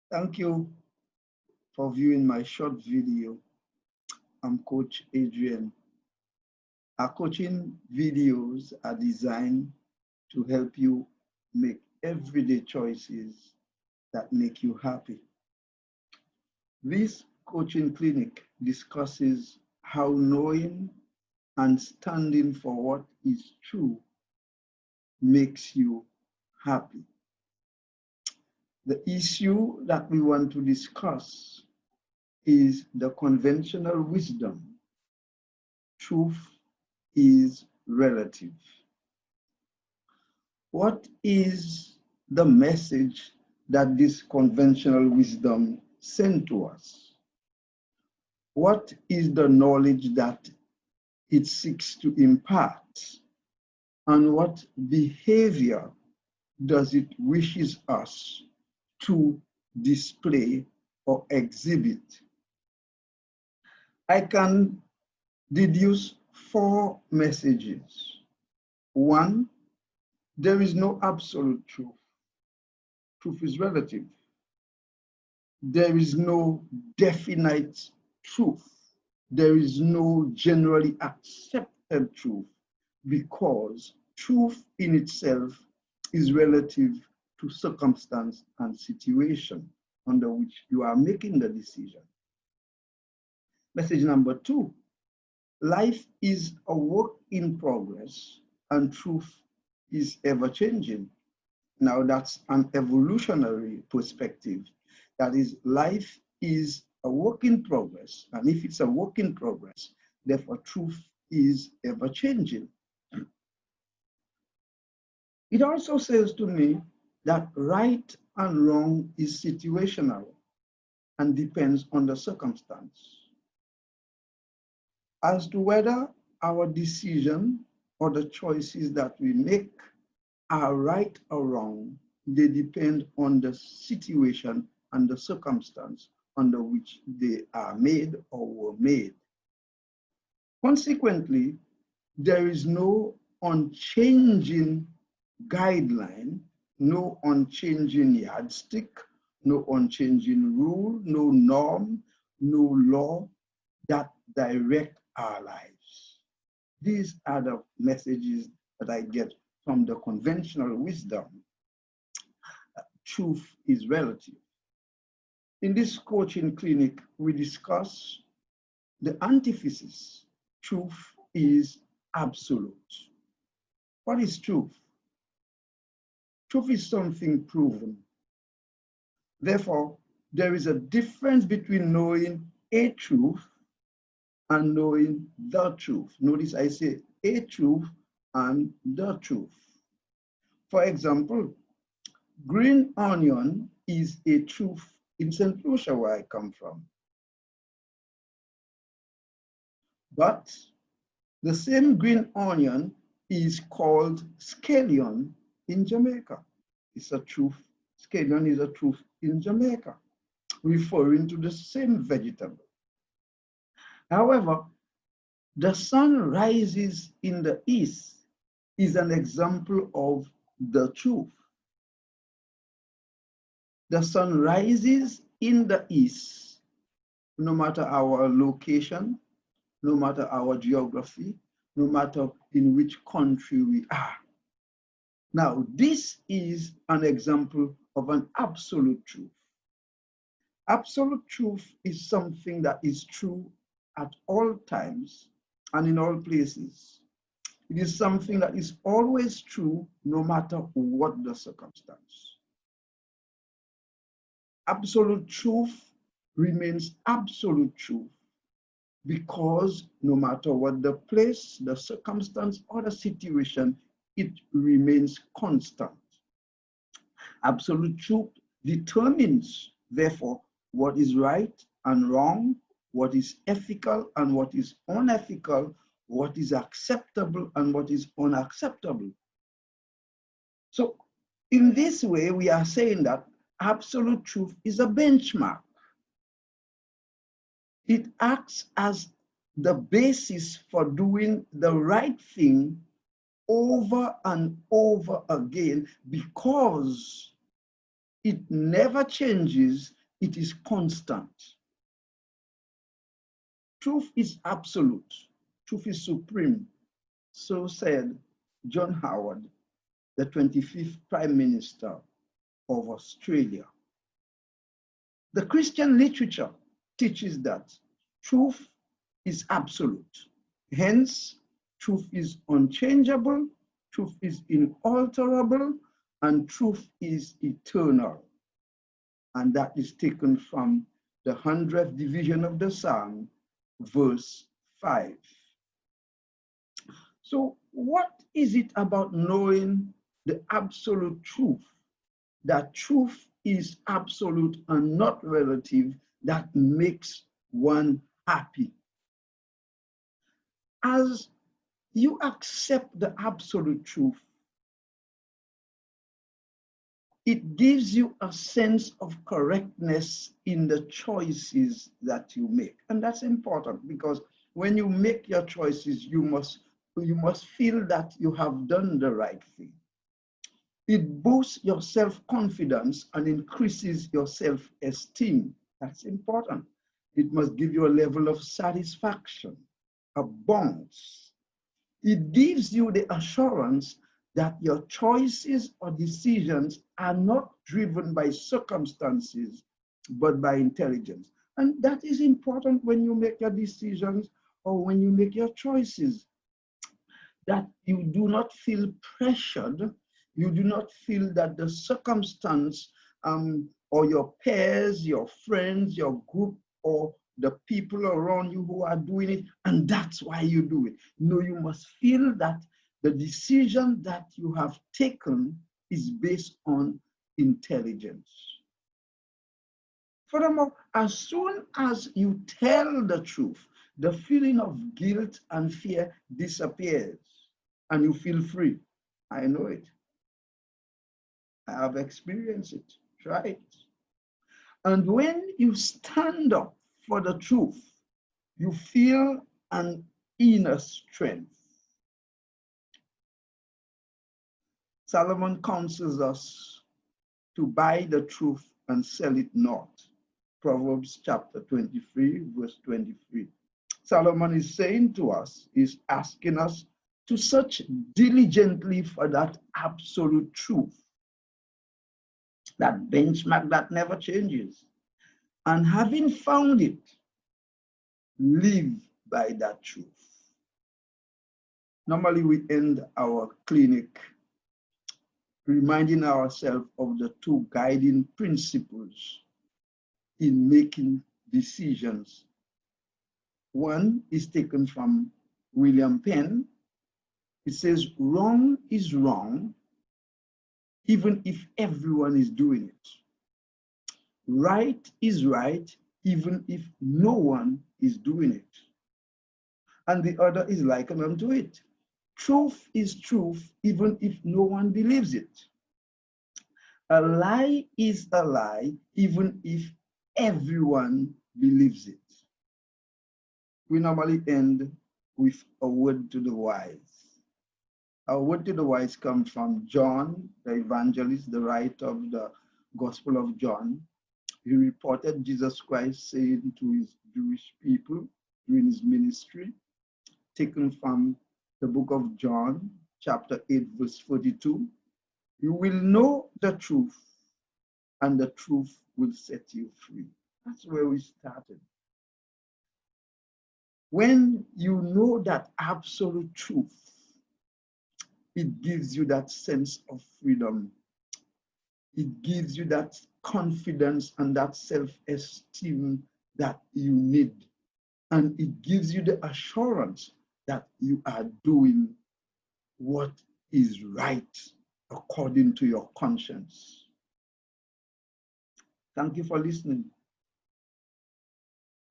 Thank you for viewing my short video. I'm Coach Adrian. Our coaching videos are designed to help you make everyday choices that make you happy. This coaching clinic discusses how knowing and standing for what is true makes you happy. The issue that we want to discuss is the conventional wisdom. Truth is relative. What is the message that this conventional wisdom sent to us? What is the knowledge that it seeks to impart? And what behavior does it wishes us to display or exhibit? I can deduce 4 messages. 1, there is no absolute truth. Truth is relative. There is no definite truth. There is no generally accepted truth because truth in itself is relative to circumstance and situation under which you are making the decision. Message number 2, life is a work in progress and truth is ever changing. Now that's an evolutionary perspective. That is, life is a work in progress. And if it's a work in progress, therefore truth is ever changing. It also says to me that right and wrong is situational and depends on the circumstance. As to whether our decision or the choices that we make are right or wrong, they depend on the situation and the circumstance under which they are made or were made. Consequently, there is no unchanging guideline, no unchanging yardstick, no unchanging rule, no norm, no law that direct our lives. These are the messages that I get from the conventional wisdom. Truth is relative. In this coaching clinic, we discuss the antithesis. Truth is absolute. What is truth? Truth is something proven. Therefore, there is a difference between knowing a truth and knowing the truth. Notice I say a truth and the truth. For example, green onion is a truth in St. Lucia, where I come from. But the same green onion is called scallion in Jamaica. It's a truth. Scallion is a truth in Jamaica, referring to the same vegetable. However, the sun rises in the east is an example of the truth. The sun rises in the east, no matter our location, no matter our geography, no matter in which country we are. Now, this is an example of an absolute truth. Absolute truth is something that is true at all times and in all places. It is something that is always true no matter what the circumstance. Absolute truth remains absolute truth because no matter what the place, the circumstance, or the situation, it remains constant. Absolute truth determines, therefore, what is right and wrong, what is ethical and what is unethical, what is acceptable and what is unacceptable. So in this way, we are saying that absolute truth is a benchmark. It acts as the basis for doing the right thing over and over again because it never changes it is constant. Truth is absolute. Truth is supreme. So said John Howard, the 25th Prime Minister of Australia. The Christian literature teaches that truth is absolute. Hence, truth is unchangeable, truth is inalterable, and truth is eternal. And that is taken from the 100th division of the Psalm, verse 5. So what is it about knowing the absolute truth, that truth is absolute and not relative, that makes one happy? As you accept the absolute truth, it gives you a sense of correctness in the choices that you make. And that's important, because when you make your choices, you must feel that you have done the right thing. It boosts your self-confidence and increases your self-esteem. That's important. It must give you a level of satisfaction, a bonus. It gives you the assurance that your choices or decisions are not driven by circumstances, but by intelligence. And that is important when you make your decisions or when you make your choices, that you do not feel pressured. You do not feel that the circumstance or your peers, your friends, your group, or the people around you who are doing it, and that's why you do it. No, you must feel that the decision that you have taken is based on intelligence. Furthermore, as soon as you tell the truth, the feeling of guilt and fear disappears and you feel free. I know it. I have experienced it. Try it. And when you stand up for the truth, you feel an inner strength. Solomon counsels us to buy the truth and sell it not. Proverbs chapter 23, verse 23. Solomon is saying to us, is asking us to search diligently for that absolute truth, that benchmark that never changes. And having found it, live by that truth. Normally we end our clinic reminding ourselves of the two guiding principles in making decisions. One is taken from William Penn. It says, wrong is wrong, even if everyone is doing it. Right is right, even if no one is doing it. And the other is likened unto it. Truth is truth, even if no one believes it. A lie is a lie, even if everyone believes it. We normally end with a word to the wise. Our word to the wise comes from John, the evangelist, the writer of the Gospel of John. He reported Jesus Christ saying to his Jewish people during his ministry, taken from the book of John, chapter 8, verse 42. You will know the truth, and the truth will set you free. That's where we started. When you know that absolute truth, it gives you that sense of freedom. It gives you that confidence and that self-esteem that you need. And it gives you the assurance that you are doing what is right according to your conscience. Thank you for listening.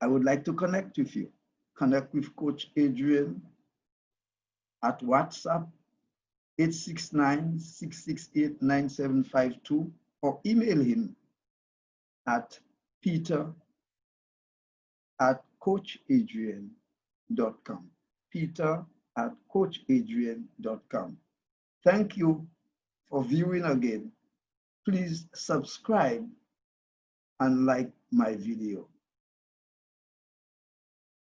I would like to connect with you. Connect with Coach Adrian at WhatsApp 869-668-9752 or email him at peter@coachadrian.com. peter@coachadrian.com. Thank you for viewing again. Please subscribe and like my video.